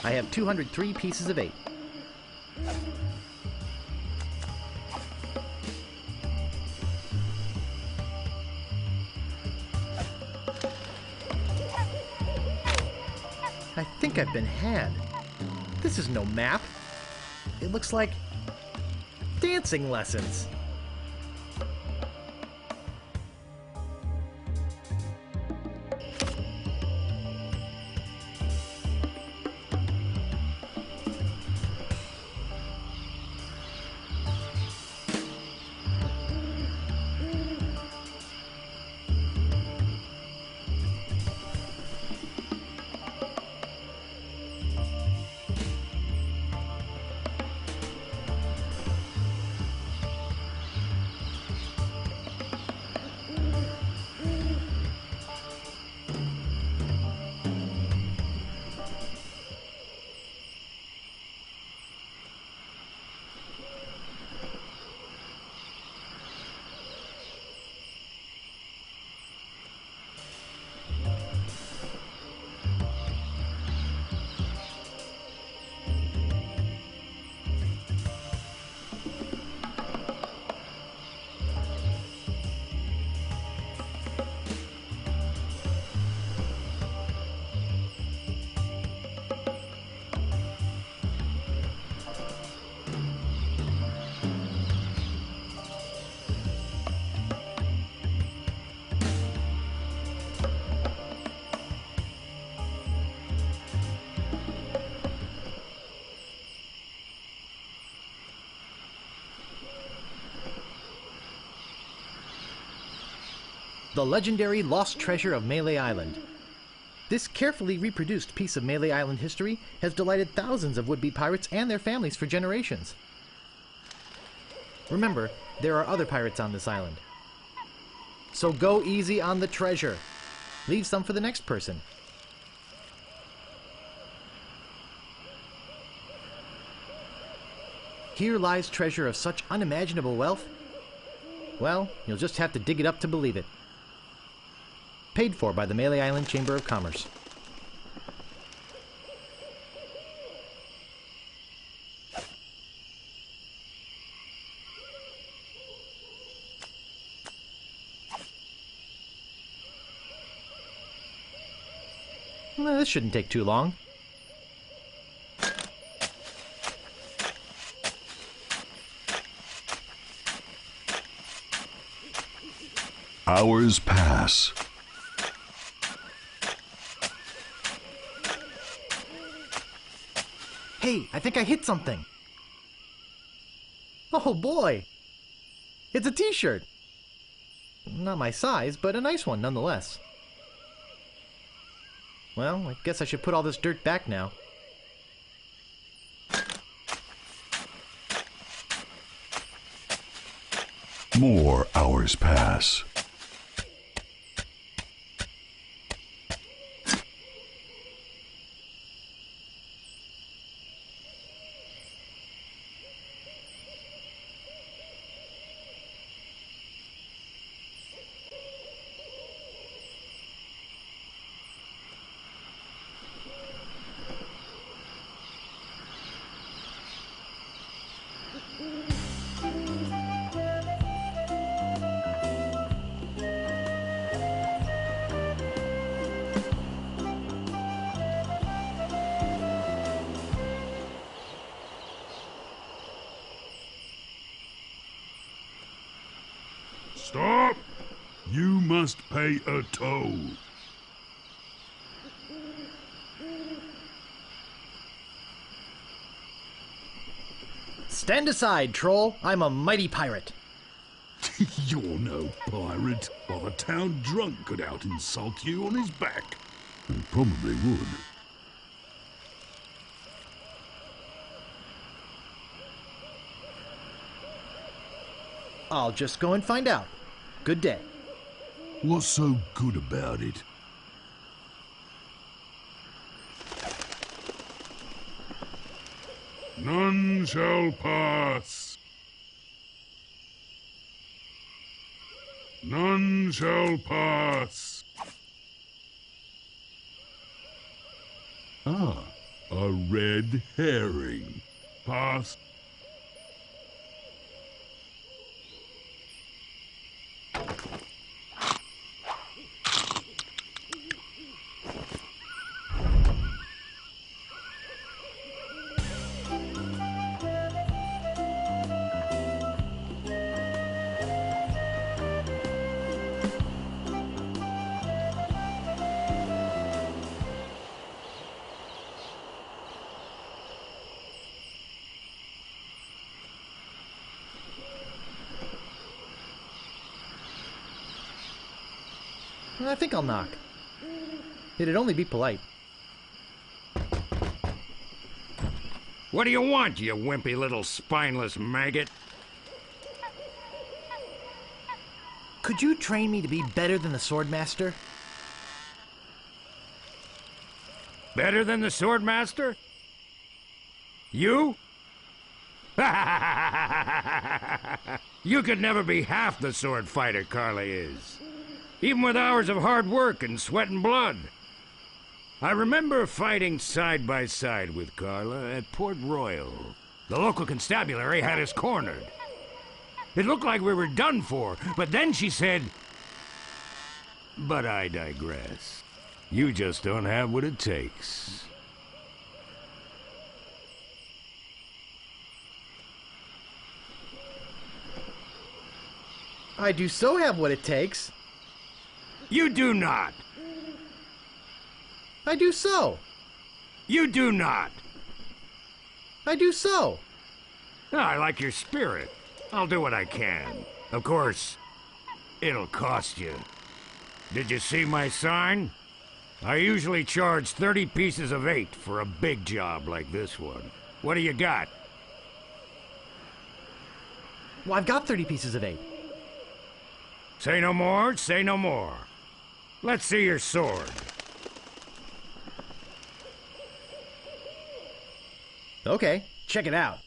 I have 203 pieces of 8. I think I've been had. This is no map. It looks like dancing lessons. The legendary lost treasure of Melee Island. This carefully reproduced piece of Melee Island history has delighted thousands of would-be pirates and their families for generations. Remember, there are other pirates on this island. So go easy on the treasure. Leave some for the next person. Here lies treasure of such unimaginable wealth. Well, you'll just have to dig it up to believe it. Paid for by the Melee Island Chamber of Commerce. Well, this shouldn't take too long. Hours pass. Hey, I think I hit something. Oh boy! It's a t-shirt! Not my size, but a nice one nonetheless. Well, I guess I should put all this dirt back now. More hours pass. Stop! You must pay a toll. Stand aside, troll. I'm a mighty pirate. You're no pirate. While a town drunk could out insult you on his back. And probably would. I'll just go and find out. Good day. What's so good about it? None shall pass. None shall pass. Ah, A red herring. Pass. I think I'll knock. It'd only be polite. What do you want, you wimpy little spineless maggot? Could you train me to be better than the Swordmaster? Better than the Swordmaster? You? You could never be half the sword fighter Carla is. Even with hours of hard work and sweat and blood. I remember fighting side by side with Carla at Port Royal. The local constabulary had us cornered. It looked like we were done for, but then she said... But I digress. You just don't have what it takes. I do so have what it takes. You do not. I do so. You do not. I do so. I like your spirit. I'll do what I can. Of course, it'll cost you. Did you see my sign? I usually charge 30 pieces of 8 for a big job like this one. What do you got? Well, I've got 30 pieces of 8. Say no more, say no more. Let's see your sword. Okay, check it out.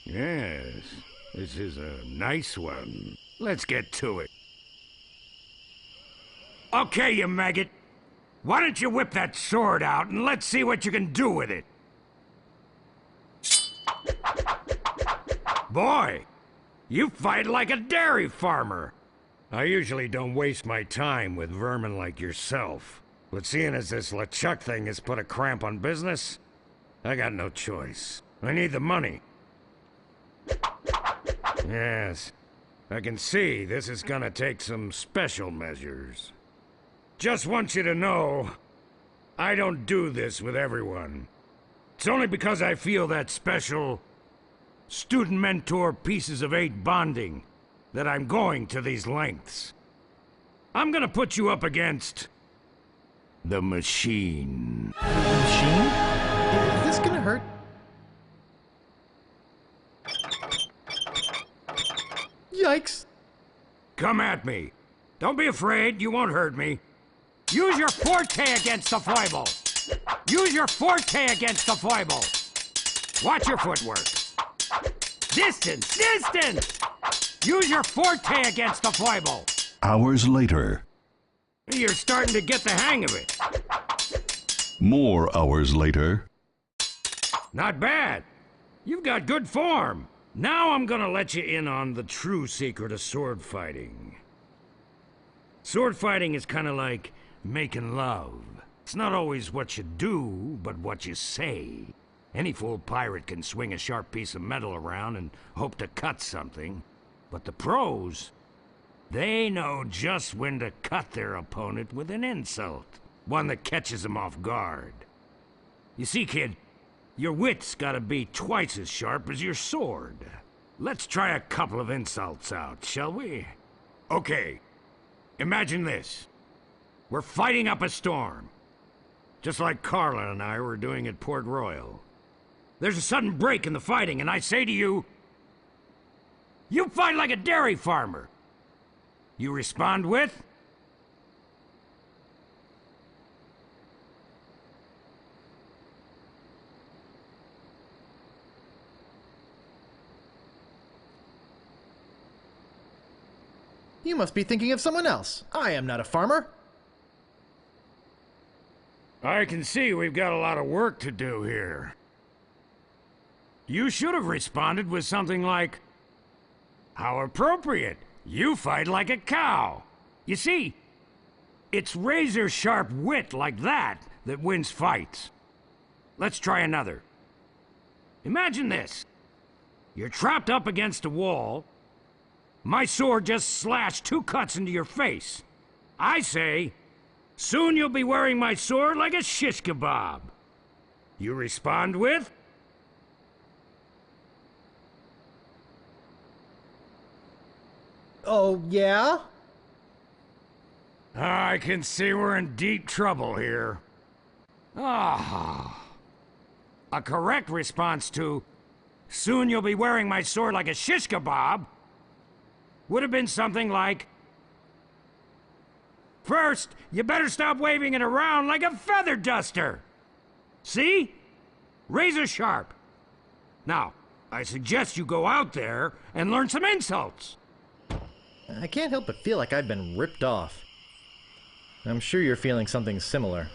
Yes, this is a nice one. Let's get to it. Okay, you maggot. Why don't you whip that sword out and let's see what you can do with it? Boy, you fight like a dairy farmer. I usually don't waste my time with vermin like yourself. But seeing as this LeChuck thing has put a cramp on business, I got no choice. I need the money. Yes, I can see this is gonna take some special measures. Just want you to know, I don't do this with everyone. It's only because I feel that special student-mentor pieces of 8 bonding that I'm going to these lengths. I'm gonna put you up against the machine. Machine? Is this gonna hurt? Yikes. Come at me. Don't be afraid, you won't hurt me. Use your forte against the foible. Use your forte against the foible. Watch your footwork. Distance, distance! Use your forte against the foible. Hours later. You're starting to get the hang of it. More hours later. Not bad. You've got good form. Now I'm gonna let you in on the true secret of sword fighting. Sword fighting is kind of like making love. It's not always what you do, but what you say. Any fool pirate can swing a sharp piece of metal around and hope to cut something. But the pros, they know just when to cut their opponent with an insult. One that catches them off guard. You see, kid, your wit's gotta be twice as sharp as your sword. Let's try a couple of insults out, shall we? Okay, imagine this. We're fighting up a storm. Just like Carla and I were doing at Port Royal. There's a sudden break in the fighting, and I say to you, you fight like a dairy farmer. You respond with? You must be thinking of someone else. I am not a farmer. I can see we've got a lot of work to do here. You should have responded with something like, "How appropriate. You fight like a cow." You see, it's razor-sharp wit like that that wins fights. Let's try another. Imagine this. You're trapped up against a wall. My sword just slashed 2 cuts into your face. I say, "Soon you'll be wearing my sword like a shish kebab." You respond with, Oh, yeah? "I can see we're in deep trouble here." Ah. A correct response to, "Soon you'll be wearing my sword like a shish kebab," would have been something like, "First, you better stop waving it around like a feather duster." See? Razor sharp. Now, I suggest you go out there and learn some insults. I can't help but feel like I've been ripped off. I'm sure you're feeling something similar.